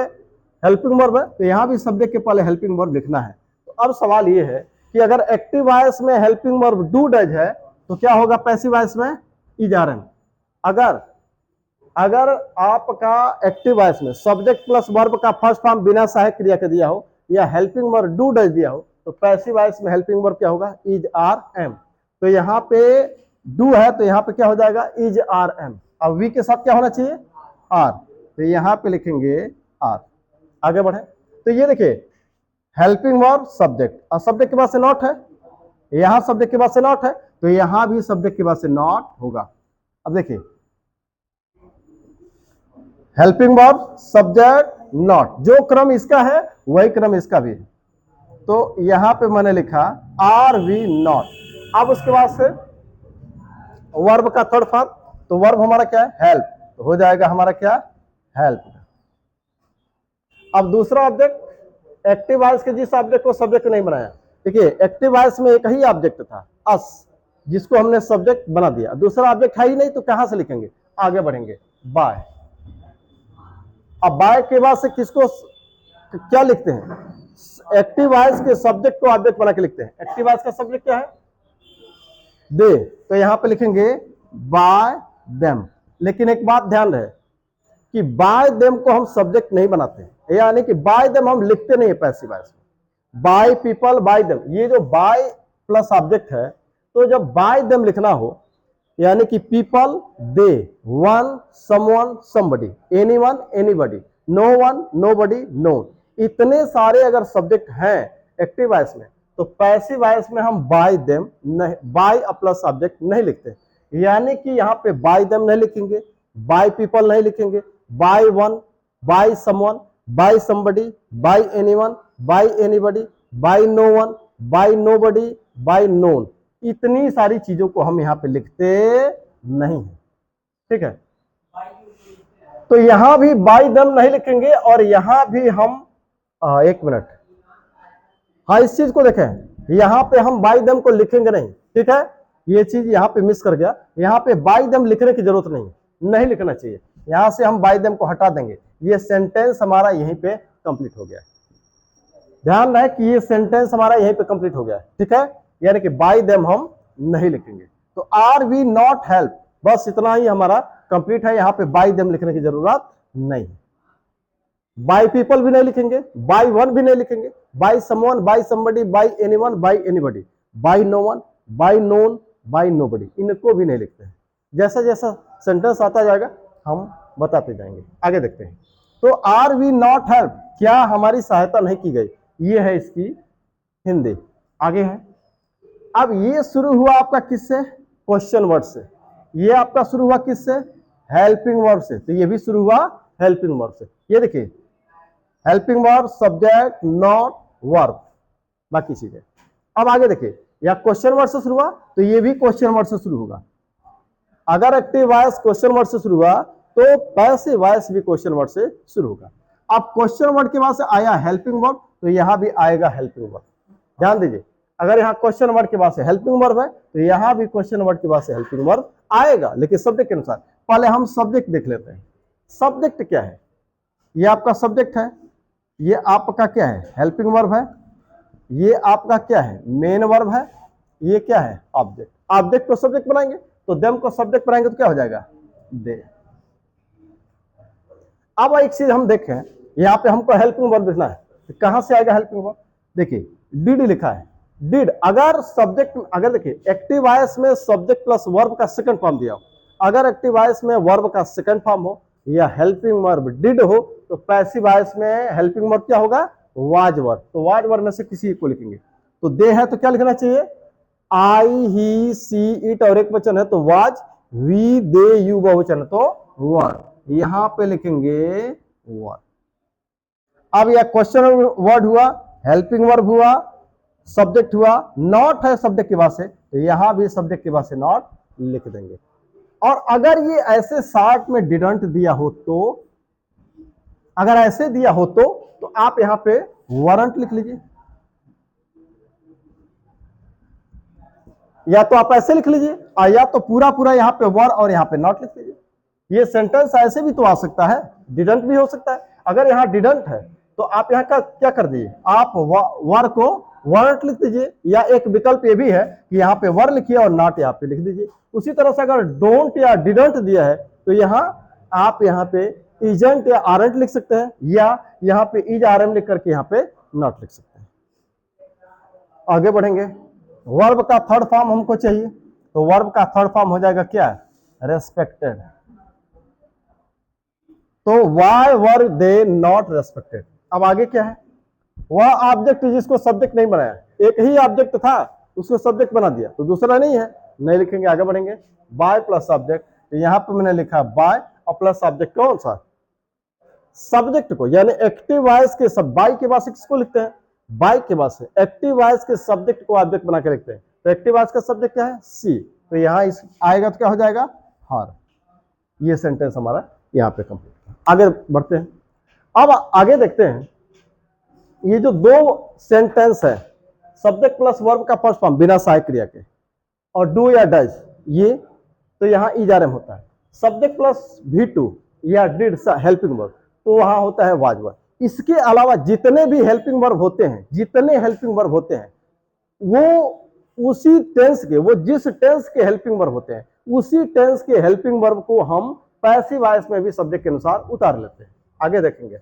हेल्पिंग वर्ब है, तो यहां भी सब्जेक्ट के पहले हेल्पिंग वर्ब लिखना है। तो अब सवाल ये है कि अगर एक्टिव वॉइस में हेल्पिंग वर्ब डू डज है, तो क्या होगा पैसिव वॉइस में, इज आर एम। अगर आपका एक्टिव वॉइस में सब्जेक्ट प्लस वर्ब का फर्स्ट फॉर्म बिना सहायक क्रिया के दिया हो, या हेल्पिंग वर्ब डू डज दिया हो, तो पैसिव वॉइस में हेल्पिंग वर्ब क्या होगा, इज आर एम। तो यहाँ पे डू है, तो यहाँ पे क्या हो जाएगा, इज आर एम। अब वी के साथ क्या होना चाहिए, आर, तो यहाँ पे लिखेंगे आर। आगे बढ़े, तो ये देखिए हेल्पिंग वर्ब सब्जेक्ट, और सब्जेक्ट के बाद से नॉट है, यहां सब्जेक्ट के बाद से नॉट है, तो यहां भी सब्जेक्ट के बाद से नॉट होगा। अब देखिए हेल्पिंग वर्ब सब्जेक्ट नॉट, जो क्रम इसका है वही क्रम इसका भी है। तो यहां पे मैंने लिखा आर वी नॉट। अब उसके बाद से वर्ब का थर्ड फॉर्म, तो वर्ब हमारा क्या है, हेल्प, तो हो जाएगा हमारा क्या, हेल्प। अब दूसरा ऑब्जेक्ट, एक्टिव वॉइस के जिस ऑब्जेक्ट को सब्जेक्ट नहीं बनाया, देखिए एक्टिव वॉइस में एक ही ऑब्जेक्ट था अस, जिसको हमने सब्जेक्ट बना दिया, दूसरा ऑब्जेक्ट है ही नहीं, तो कहां से लिखेंगे, आगे बढ़ेंगे बाय। अब बाय के बाद से किसको क्या लिखते हैं, एक्टिव वॉइस के सब्जेक्ट को ऑब्जेक्ट बना के लिखते हैं। एक्टिव वॉइस का सब्जेक्ट क्या है, दे, तो यहां पे लिखेंगे बाय देम। लेकिन एक बात ध्यान रहे कि बाय देम को हम सब्जेक्ट नहीं बनाते, यानी कि बाय देम हम लिखते नहीं है पैसिव वॉइस में। बाय पीपल, बाय देम, ये जो बाय प्लस ऑब्जेक्ट है, तो जब बाय देम लिखना हो, यानी कि people, they, one, someone, somebody, anyone, anybody, no one, nobody, none, इतने सारे अगर सब्जेक्ट हैं एक्टिव वॉइस में, तो पैसिव वॉइस में हम बाय देम नहीं, बाय प्लस ऑब्जेक्ट नहीं लिखते। यानी कि यहां पे बाय देम नहीं लिखेंगे, बाय पीपल नहीं लिखेंगे, by one, by someone, by somebody, by anyone, by anybody, by no one, by nobody, by none, इतनी सारी चीजों को हम यहां पे लिखते नहीं है। ठीक है, तो यहां भी बाय देम नहीं लिखेंगे, और यहां भी हम एक मिनट, हाँ, इस चीज को देखें, यहाँ पे हम बाय देम को लिखेंगे नहीं, ठीक है, ये चीज यहाँ पे मिस कर गया। यहाँ पे बाय देम लिखने की जरूरत नहीं लिखना चाहिए, यहाँ से हम बाय देम को हटा देंगे। ये सेंटेंस हमारा यहीं पे कंप्लीट हो गया है। ध्यान रहे कि ये सेंटेंस हमारा यहीं पे कंप्लीट हो गया है, ठीक है, यानी कि बाय देम हम नहीं लिखेंगे। तो आर वी नॉट हेल्प, बस इतना ही हमारा कंप्लीट है। यहाँ पे बाय देम लिखने की जरूरत नहीं। बाय पीपल भी नहीं लिखेंगे, बाय वन भी नहीं लिखेंगे, by someone, by somebody, by anyone, by anybody, by no one, by none, by nobody, इनको भी नहीं लिखते हैं। जैसा जैसा सेंटेंस आता जाएगा हम बताते जाएंगे। आगे देखते हैं। तो आर वी नॉट हेल्प, क्या हमारी सहायता नहीं की गई, ये है इसकी हिंदी। आगे है, अब ये शुरू हुआ आपका किससे, क्वेश्चन वर्ड से। ये आपका शुरू हुआ किससे, हेल्पिंग वर्ब से, तो ये भी शुरू हुआ हेल्पिंग वर्ब से। ये देखिए, helping verb, subject, not, verb, बाकी चीजें। अब आगे देखिए, या क्वेश्चन वर्ड से शुरू हुआ तो ये भी क्वेश्चन वर्ड से शुरू होगा। अगर एक्टिव वॉइस क्वेश्चन वर्ड से शुरू हुआ तो पैसिव वॉइस भी क्वेश्चन वर्ड से शुरू होगा। अब क्वेश्चन वर्ड के बाद से आया हेल्पिंग वर्ब, तो यहां भी आएगा हेल्पिंग वर्ब। ध्यान दीजिए, अगर यहाँ क्वेश्चन वर्ड के बाद से हेल्पिंग वर्ब है तो यहां भी क्वेश्चन वर्ड के बाद से हेल्पिंग वर्ब आएगा, लेकिन सब्जेक्ट के अनुसार। पहले हम सब्जेक्ट देख लेते हैं। सब्जेक्ट क्या है, ये आपका सब्जेक्ट है, ये आपका क्या है, हेल्पिंग वर्ब है, ये आपका क्या है, मेन वर्ब है, ये क्या है, ऑब्जेक्ट। ऑब्जेक्ट को सब्जेक्ट बनाएंगे तो देम को सब्जेक्ट बनाएंगे तो क्या हो जाएगा, दे। अब एक चीज हम देखें, यहाँ पे हमको हेल्पिंग वर्ब लिखना है, तो कहां से आएगा हेल्पिंग वर्ब। देखिए, डिड लिखा है, डिड। अगर सब्जेक्ट, अगर देखिए एक्टिव वॉइस में सब्जेक्ट प्लस वर्ब का सेकंड फॉर्म दिया हो, अगर एक्टिव वॉइस में वर्ब का सेकंड फॉर्म हो या हेल्पिंग वर्ब डिड हो, तो पैसिव वॉइस में हेल्पिंग वर्ब क्या होगा, वाज वर्ब। तो वाज वर्ब में से किसी को लिखेंगे। तो दे है तो क्या लिखना चाहिए, आई, ही, सी, इट, और एक वचन है तो वाज, वी, दे, यू बहुवचन है तो वर। यहां पे लिखेंगे वर। अब यह क्वेश्चन वर्ड हुआ, हेल्पिंग वर्ब हुआ, सब्जेक्ट हुआ, नॉट है सब्जेक्ट के बाद से, तो यहां भी सब्जेक्ट के बाद से नॉट लिख देंगे। और अगर ये ऐसे शार्ट में डिडंट दिया हो तो, अगर ऐसे दिया हो तो आप यहां पे वरंट लिख लीजिए, या तो आप ऐसे लिख लीजिए, या तो पूरा पूरा यहां पे वर और यहां पे नॉट लिख लीजिए। ये सेंटेंस ऐसे भी तो आ सकता है, डिडंट भी हो सकता है। अगर यहां डिडंट है तो आप यहां का क्या कर दीजिए, आप वर को वर्ट लिख दीजिए, या एक विकल्प ये भी है कि यहां पे वर लिखिए और नॉट यहां पे लिख दीजिए। उसी तरह से अगर डोंट या डिडंट दिया है तो यहां आप यहां पे इजेंट या आरंट लिख सकते हैं, या यहां पे इज आरएम लिख करके यहां पे नॉट लिख सकते हैं। आगे बढ़ेंगे, वर्ब का थर्ड फॉर्म हमको चाहिए, तो वर्ब का थर्ड फॉर्म हो जाएगा क्या, रेस्पेक्टेड। तो why were they not respected. अब आगे क्या है, वह ऑब्जेक्ट जिसको सब्जेक्ट नहीं बनाया, एक ही ऑब्जेक्ट था उसको सब्जेक्ट बना दिया, तो दूसरा नहीं है, नहीं लिखेंगे। आगे बढ़ेंगे, बाय प्लस ऑब्जेक्ट, तो यहां पे मैंने लिखा बाय और प्लस ऑब्जेक्ट कौन सा, सब्जेक्ट को, यानी एक्टिव वॉइस के सब बाय के बाद से किसको लिखते हैं, बाय के बाद से एक्टिव वॉइस के सब्जेक्ट को ऑब्जेक्ट बना के लिखते हैं। तो एक्टिव वॉइस का सब्जेक्ट क्या है, सी, तो यहां इस आएगा तो क्या हो जाएगा, हर। ये सेंटेंस हमारा यहां पे कंप्लीट। आगे बढ़ते हैं। अब आगे देखते हैं, ये जो दो सेंटेंस है, सब्जेक्ट प्लस वर्ब का फर्स्ट फॉर्म बिना सहायक क्रिया के, और डू या डज, ये तो यहां इजारम होता है। सब्जेक्ट प्लस V2 या डिड हेल्पिंग वर्ब, तो वहां होता है वाज वर्ब। इसके अलावा जितने भी हेल्पिंग वर्ब होते हैं, जितने हेल्पिंग वर्ब होते हैं, वो उसी टेंस के, वो जिस टेंस के हेल्पिंग वर्ब होते हैं, उसी टेंस के हेल्पिंग वर्ब को हम पैसिव वॉइस में भी सब्जेक्ट के अनुसार उतार लेते हैं। आगे देखेंगे,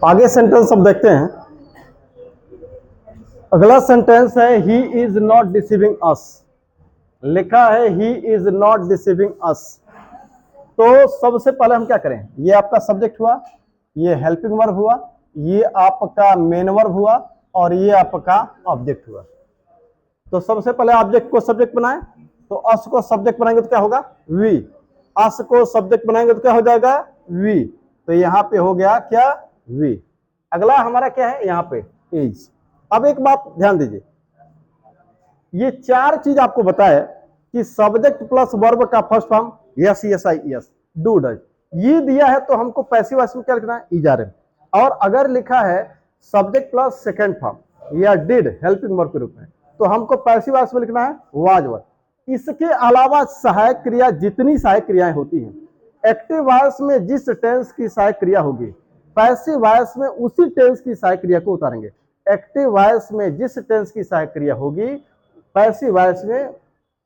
आगे सेंटेंस हम देखते हैं। अगला सेंटेंस है ही इज नॉट डिसीविंग अस। लिखा है ही इज नॉट डिसीविंग अस। तो सबसे पहले हम क्या करें, ये आपका सब्जेक्ट हुआ, ये हेल्पिंग वर्ब हुआ, ये आपका मेन वर्ब हुआ और ये आपका ऑब्जेक्ट हुआ। तो सबसे पहले ऑब्जेक्ट को सब्जेक्ट बनाएं, तो अस को सब्जेक्ट बनाएंगे तो क्या होगा वी। अस को सब्जेक्ट बनाएंगे तो क्या हो जाएगा वी। तो यहां पे हो गया क्या वी। अगला हमारा क्या है यहाँ पे इज। अब एक बात ध्यान दीजिए, ये चार चीज आपको बताया कि सब्जेक्ट प्लस वर्ब का first form yes yes I yes do does, ये दिया है तो हमको पैसिव वॉइस में क्या लिखना है इज आर एम। और अगर लिखा है सब्जेक्ट प्लस सेकंड फॉर्म या डिड हेल्पिंग वर्ब के रूप में तो हमको पैसिव वॉइस में लिखना है वाज वर। इसके अलावा सहायक क्रिया जितनी सहायक क्रियाएं होती हैं, एक्टिव वॉइस में जिस टेंस की सहायक क्रिया होगी पैसिव वॉइस में उसी टेंस की सहायक क्रिया को उतारेंगे। एक्टिव वॉइस में जिस टेंस की सहायक क्रिया होगी पैसिव वॉइस में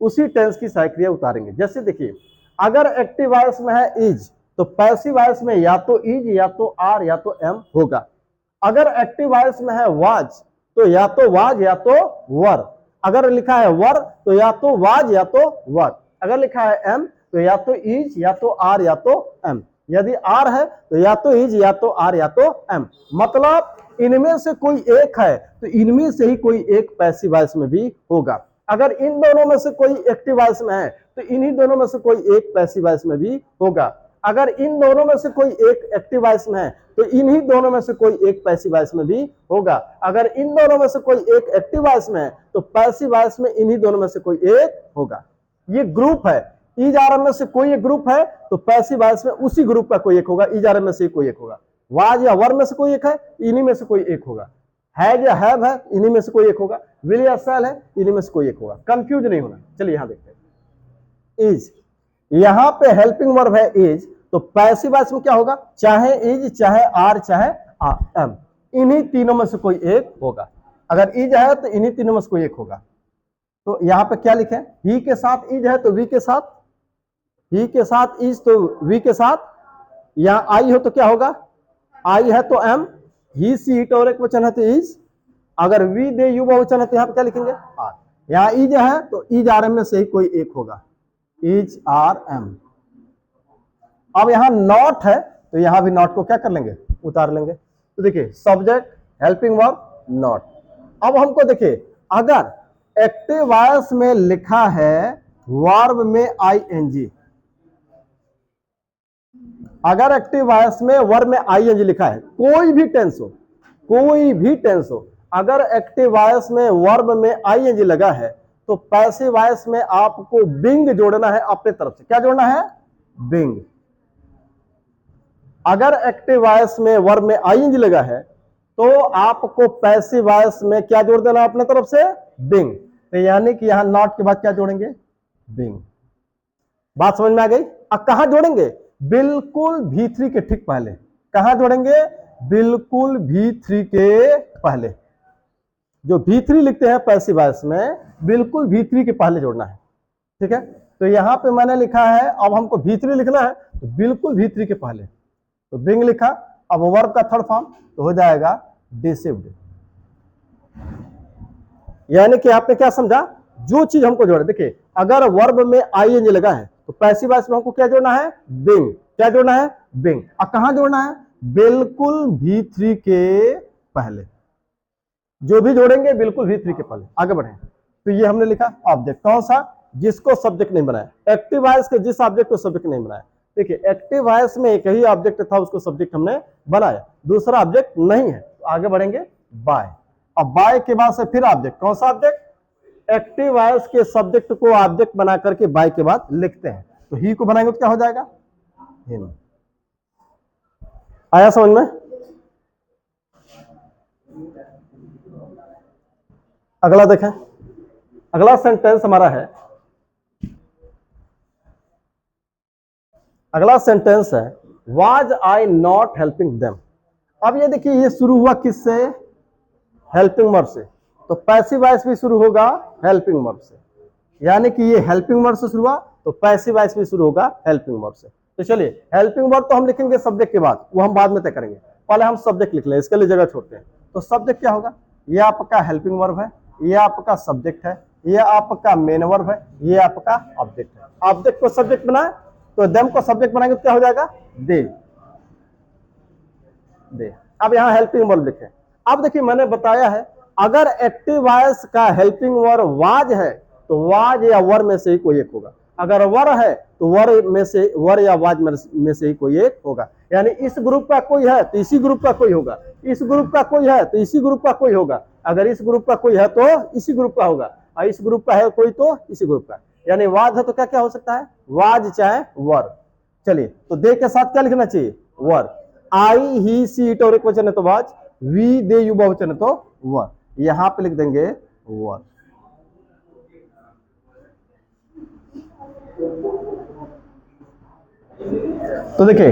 उसी टेंस की सहायक क्रिया उतारेंगे। जैसे देखिए, अगर एक्टिव वॉइस में है इज तो पैसिव वॉइस में या तो इज या तो आर या तो एम होगा। अगर एक्टिव वॉइस में है वाज तो या तो वाज या तो वर। अगर लिखा है वर तो या तो वाज या तो वर। अगर लिखा है एम तो या तो इज या तो आर या तो एम। यदि आर है तो या तो इज या तो आर या तो एम। मतलब इनमें से कोई एक है तो इनमें से ही कोई एक पैसिव वॉइस में भी होगा। अगर इन दोनों में से कोई एक्टिव वॉइस में है तो इन्हीं दोनों में से कोई एक पैसिव वॉइस में भी होगा। अगर इन दोनों में से कोई एक एक्टिव वॉइस में है तो इन्हीं दोनों में से कोई एक पैसिव वॉइस में भी होगा। अगर इन दोनों में से कोई एक एक्टिव वॉइस में है तो पैसिव वॉइस में इन्हीं दोनों में से कोई एक होगा। ये ग्रुप है, इज आर एम में से कोई एक ग्रुप है तो पैसिव वॉइस में उसी ग्रुप का कोई एक होगा, इज आर एम में से कोई एक होगा। वाज या वर में से कोई एक है, इन्हीं में से कोई एक होगा। हैज या हैव है, इन्हीं में से कोई एक होगा। विल या शैल है, इन्हीं में से कोई एक होगा। कंफ्यूज नहीं होना। चलिए यहां देखते हैं इज। यहां पे हेल्पिंग वर्ब है इज, तो पैसिव वॉइस में क्या होगा, चाहे इज चाहे आर चाहे एम, इन्हीं तीनों में से कोई एक होगा। अगर इज है तो इन्हीं तीनों में से कोई एक होगा। तो यहां पे क्या लिखे, ही के साथ इज है तो वी के साथ, ही के साथ इज तो वी के साथ, यहां आई हो तो क्या होगा, आई है तो एम, ही सी इट और एक वचन है तो इज, अगर वी दे यू बहुवचन है तो यहां पे क्या लिखेंगे आर। यहां इज है तो इज आर एम में से ही कोई एक होगा, इज आर एम। अब यहां नॉट है तो यहां भी नॉट को क्या कर लेंगे उतार लेंगे। तो देखिए सब्जेक्ट हेल्पिंग वर्ब नॉट। अब हमको देखिए, अगर एक्टिव वॉइस में लिखा है वर्ब में आईएनजी, अगर एक्टिव वॉइस में वर्ब में आईएनजी लिखा है, कोई भी टेंस हो, कोई भी टेंस हो, अगर एक्टिव वॉइस में वर्ब में आईएनजी लगा है तो पैसिव वॉइस में आपको बिंग जोड़ना है अपने तरफ से। क्या जोड़ना है बिंग। अगर एक्टिव वॉइस में वर्ब में आईएनजी लगा है तो आपको पैसिव वॉइस में क्या जोड़ देना अपने तरफ से बिंग। तो यानी कि यहां नॉट के बाद क्या जोड़ेंगे बिंग। बात समझ में आ गई। अब कहां जोड़ेंगे, बिल्कुल V3 के ठीक पहले। कहां जोड़ेंगे, बिल्कुल V3 के पहले। जो V3 लिखते हैं पैसिव वॉइस में बिल्कुल V3 के पहले जोड़ना है। ठीक है, तो यहां पे मैंने लिखा है, अब हमको V3 लिखना है तो बिल्कुल V3 के पहले, तो बिंग लिखा। अब वर्ब का थर्ड फॉर्म तो हो जाएगा डिसीव्ड। यानी कि आपने क्या समझा, जो चीज हमको जोड़े, देखिए अगर वर्ब में आईएनजी लगा है तो पैसिव वॉइस में हमको क्या जोड़ना है बिंग। क्या जोड़ना है बिंग। अब कहां जोड़ना है, बिल्कुल V3 के पहले। जो भी जोड़ेंगे बिल्कुल V3 के पहले। आगे बढ़े, तो ये हमने लिखा ऑब्जेक्ट, कौन सा, जिसको सब्जेक्ट नहीं बनाया। एक्टिव वॉइस के जिस ऑब्जेक्ट को सब्जेक्ट नहीं बनाया। देखिए एक्टिव वॉइस में एक ही ऑब्जेक्ट था, उसको सब्जेक्ट हमने बनाया, दूसरा ऑब्जेक्ट नहीं है। तो आगे बढ़ेंगे बाय। अब बाय के बाद से फिर ऑब्जेक्ट, कौन सा ऑब्जेक्ट? एक्टिव वॉइस के सब्जेक्ट को ऑब्जेक्ट बना करके बाय के बाद लिखते हैं। तो ही को बनाएंगे तो क्या हो जाएगा? हिम। आया समझ में? अगला देखें, अगला सेंटेंस हमारा है, अगला सेंटेंस है was I not helping them. अब ये देखिए ये शुरू हुआ किससे? हेल्पिंग वर्ब से। तो पैसिव वॉइस भी शुरू होगा हेल्पिंग वर्ब से, यानी कि ये हेल्पिंग वर्ब से शुरू हुआ तो पैसिव वॉइस भी शुरू होगा हेल्पिंग वर्ब से। तो चलिए हेल्पिंग वर्ब तो हम लिखेंगे सब्जेक्ट के बाद, वो हम बाद में तय करेंगे, पहले हम सब्जेक्ट लिख लें, इसके लिए जगह छोड़ते हैं। तो सब्जेक्ट क्या होगा? ये आपका हेल्पिंग वर्ब है, ये आपका सब्जेक्ट है, ये आपका मेन वर्ब है, ये आपका ऑब्जेक्ट है। ऑब्जेक्ट को सब्जेक्ट बनाए तो देम को सब्जेक्ट बनाएंगे तो क्या हो जाएगा? दे। दे। अब यहां हेल्पिंग वर्ब लिखे। अब देखिए मैंने बताया है अगर एक्टिव वॉइस का हेल्पिंग वर्ब वाज है तो वाज या वर में से ही कोई एक होगा, अगर वर है तो वर में से, वर या वाज में से ही कोई एक होगा। यानी इस ग्रुप का कोई है तो इसी ग्रुप का कोई होगा, इस ग्रुप का कोई है तो इसी ग्रुप का कोई होगा, अगर इस ग्रुप का कोई है तो इसी ग्रुप का होगा, और इस ग्रुप का है कोई तो इसी ग्रुप का। यानी वाज है तो क्या क्या हो सकता है? वाज चाहे वर। चलिए तो दे के साथ क्या लिखना चाहिए? वर। आई ही सी इट और एक वचन है तो वाज, वी दे यू बहुवचन है तो वर। यहां पे लिख देंगे वर। तो देखिए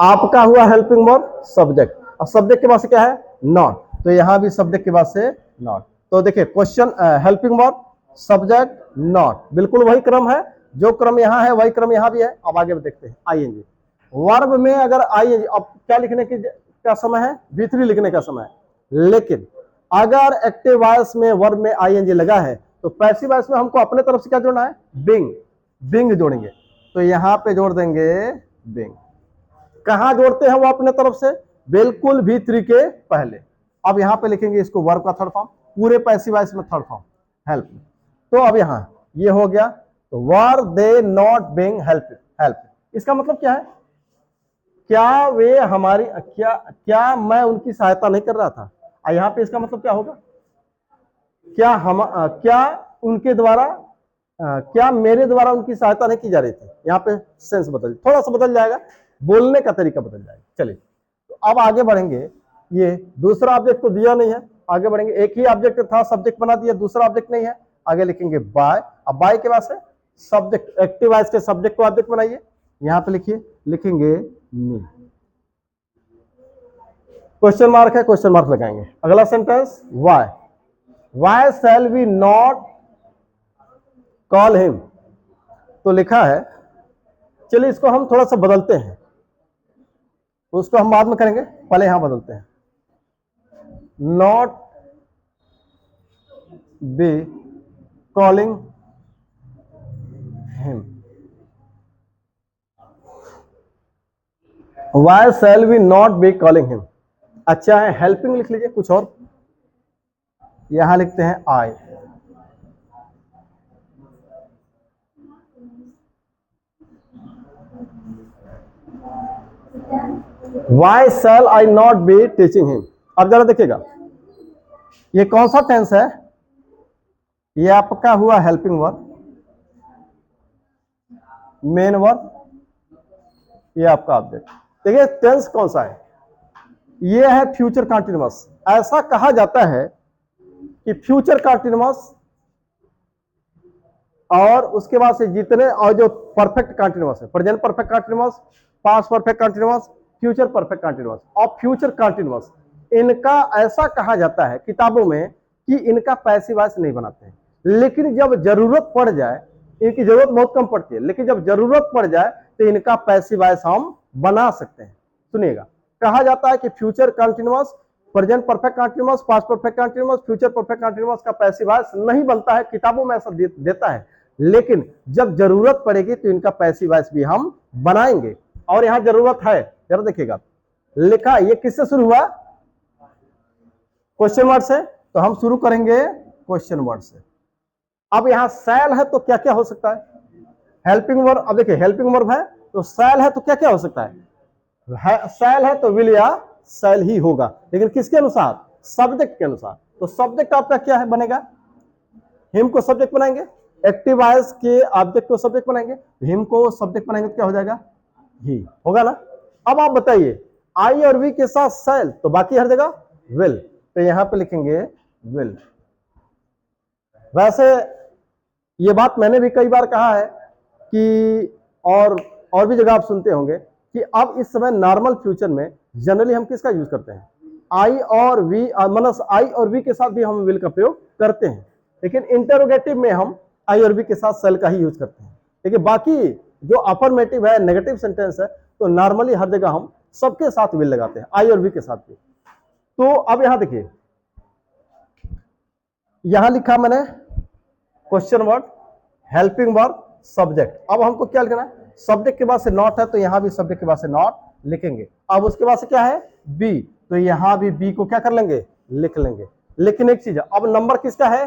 आपका हुआ हेल्पिंग वर्ब सब्जेक्ट, और सब्जेक्ट के बाद से क्या है? नॉट। तो यहां भी सब्जेक्ट के बाद से नॉट। तो देखिए question helping verb subject not, बिल्कुल वही क्रम है, जो क्रम यहां है वही क्रम यहां भी है। अब आगे देखते हैं आईएनजी वर्ब में। अगर आईएनजी, अब क्या लिखने की क्या समय है? V3 लिखने का समय है। लेकिन अगर एक्टिव वॉइस में वर्ब में आईएनजी लगा है तो पैसिव वॉइस में हमको अपने तरफ से क्या जोड़ना है? बिंग। बिंग जोड़ेंगे, तो यहां पे जोड़ देंगे बिंग। कहां जोड़ते हैं वो अपने तरफ से? बिल्कुल V3 के पहले। अब यहां पे लिखेंगे इसको वर्ब का थर्ड फॉर्म, पूरे पैसिव वॉइस में थर्ड फॉर्म हेल्प। तो अब यहां ये हो गया, तो were they not being help. Help इसका मतलब क्या है? क्या वे हमारी, क्या मैं उनकी सहायता नहीं कर रहा था? यहां पे इसका मतलब क्या होगा? क्या उनके द्वारा, क्या मेरे द्वारा उनकी सहायता नहीं की जा रही थी? यहाँ पे सेंस थोड़ा सा बदल जाएगा, बोलने का तरीका बदल जाएगा। चलिए तो अब आगे बढ़ेंगे। ये दूसरा ऑब्जेक्ट तो दिया नहीं है, आगे बढ़ेंगे। एक ही ऑब्जेक्ट था, सब्जेक्ट बना दिया, दूसरा ऑब्जेक्ट नहीं है, आगे लिखेंगे बाय। अब बाय के बाद से सब्जेक्ट, एक्टिव वॉइस के सब्जेक्ट को ऑब्जेक्ट बनाइए, यहां पे लिखिए, लिखेंगे मी। क्वेश्चन मार्क है, क्वेश्चन मार्क लगाएंगे। अगला sentence why. Why shall we not call him. तो लिखा है, चलिए इसको हम थोड़ा सा बदलते हैं, उसको हम बाद में करेंगे, पहले यहां बदलते हैं। Not be calling him. Why shall we not be calling him. अच्छा है, हेल्पिंग लिख लीजिए कुछ और, यहां लिखते हैं I. Why shall I not be teaching him. अब जरा देखिएगा ये कौन सा टेंस है? ये आपका हुआ हेल्पिंग वर्ब, मेन वर्ब, ये आपका ऑब्जेक्ट। देखिए टेंस कौन सा है? ये है फ्यूचर कंटीन्यूअस। ऐसा कहा जाता है कि फ्यूचर कंटीन्यूअस और उसके बाद से जितने और जो परफेक्ट कंटीन्यूअस है, present perfect continuous, past perfect continuous, future perfect continuous और फ्यूचर कंटीन्यूअस, इनका ऐसा कहा जाता है किताबों में कि इनका पैसिव वॉइस नहीं बनाते हैं, लेकिन जब जरूरत पड़ जाए, इनकी जरूरत बहुत कम पड़ती है, लेकिन जब जरूरत पड़ जाए तो इनका पैसिव वॉइस हम बना सकते हैं। सुनिएगा, कहा जाता है कि future continuous, present perfect continuous, past perfect continuous, future perfect continuous का पैसिव वॉइस नहीं बनता है, किताबों में ऐसा देता है, लेकिन जब जरूरत पड़ेगी तो इनका पैसिव वॉइस भी हम बनाएंगे। और यहां जरूरत है, जरा देखिएगा, लिखा ये किससे शुरू हुआ? क्वेश्चन वर्ड से, तो हम शुरू करेंगे क्वेश्चन वर्ड से। अब यहां सैल है तो क्या क्या हो सकता है? Helping verb. अब देखिए हेल्पिंग वर्ब है तो शैल है तो क्या क्या हो सकता है शैल है तो विल या शैल ही होगा, लेकिन किसके अनुसार? सब्जेक्ट के अनुसार। तो सब्जेक्ट आपका क्या है बनेगा? हिम को सब्जेक्ट बनाएंगे, एक्टिव वॉइस के ऑब्जेक्ट को सब्जेक्ट बनाएंगे, हिम को सब्जेक्ट बनाएंगे तो क्या हो जाएगा? ही होगा ना। अब आप बताइए, आई और वी के साथ शैल तो बाकी हर जगह विल, तो यहां पे लिखेंगे विल। वैसे ये बात मैंने भी कई बार कहा है कि और भी जगह आप सुनते होंगे कि अब इस समय नॉर्मल फ्यूचर में जनरली हम किसका यूज करते हैं? आई और वी, मतलब आई और वी के साथ भी हम विल का प्रयोग करते हैं, लेकिन इंटरोगेटिव में हम आई और वी के साथ सेल का ही यूज करते हैं। लेकिन बाकी जो अफर्मेटिव है, नेगेटिव सेंटेंस है, तो नॉर्मली हर जगह हम सबके साथ विल लगाते हैं, आई और वी के साथ भी। तो अब यहां देखिए, यहां लिखा मैंने question word, helping verb, subject. अब हमको क्या लिखना है? सब्जेक्ट के बाद से नॉट है तो यहां भी सब्जेक्ट के बाद से नॉट लिखेंगे। अब उसके बाद से क्या है? बी, तो यहां भी बी को क्या कर लेंगे? लिख लेंगे। लेकिन एक चीज है, अब नंबर किसका है?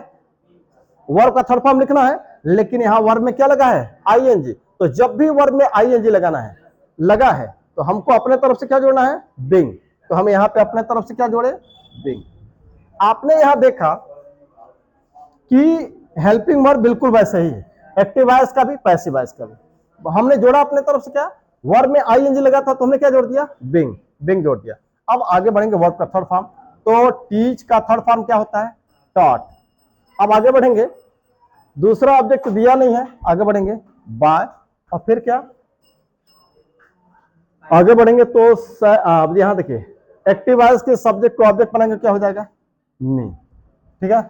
वर्ब का थर्ड फॉर्म लिखना है, लेकिन यहां वर्ब में क्या लगा है? आईएनजी। तो जब भी वर्ब में आईएनजी लगाना है, लगा है, तो हमको अपने तरफ से क्या जोड़ना है? बिंग। तो हम यहां पे अपने तरफ से क्या जोड़े? बिंग। आपने यहां देखा कि हेल्पिंग वर्ब बिल्कुल वैसे ही है, एक्टिव वॉइस का भी, पैसिव वॉइस का भी। हमने जोड़ा अपने तरफ से क्या? वर्ब में आईएनजी लगा था तो हमने क्या जोड़ दिया? बिंग, बिंग जोड़ दिया। अब आगे बढ़ेंगे वर्ब का थर्ड फॉर्म, तो टीच का थर्ड फॉर्म क्या होता है? टॉट। अब आगे बढ़ेंगे, दूसरा ऑब्जेक्ट दिया नहीं है, आगे बढ़ेंगे बाय, और फिर क्या? आगे बढ़ेंगे तो अब यहां देखिए, एक्टिव वॉइस के सब्जेक्ट को ऑब्जेक्ट बनाएंगे, क्या हो जाएगा? मी। ठीक है,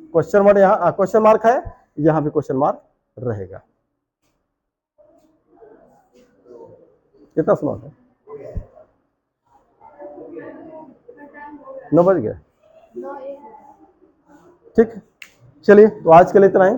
क्वेश्चन वर्ड यहां क्वेश्चन मार्क है, यहां भी क्वेश्चन मार्क रहेगा। कितना स्मॉल है? 9 बज गया। ठीक, चलिए तो आज के लिए इतना ही।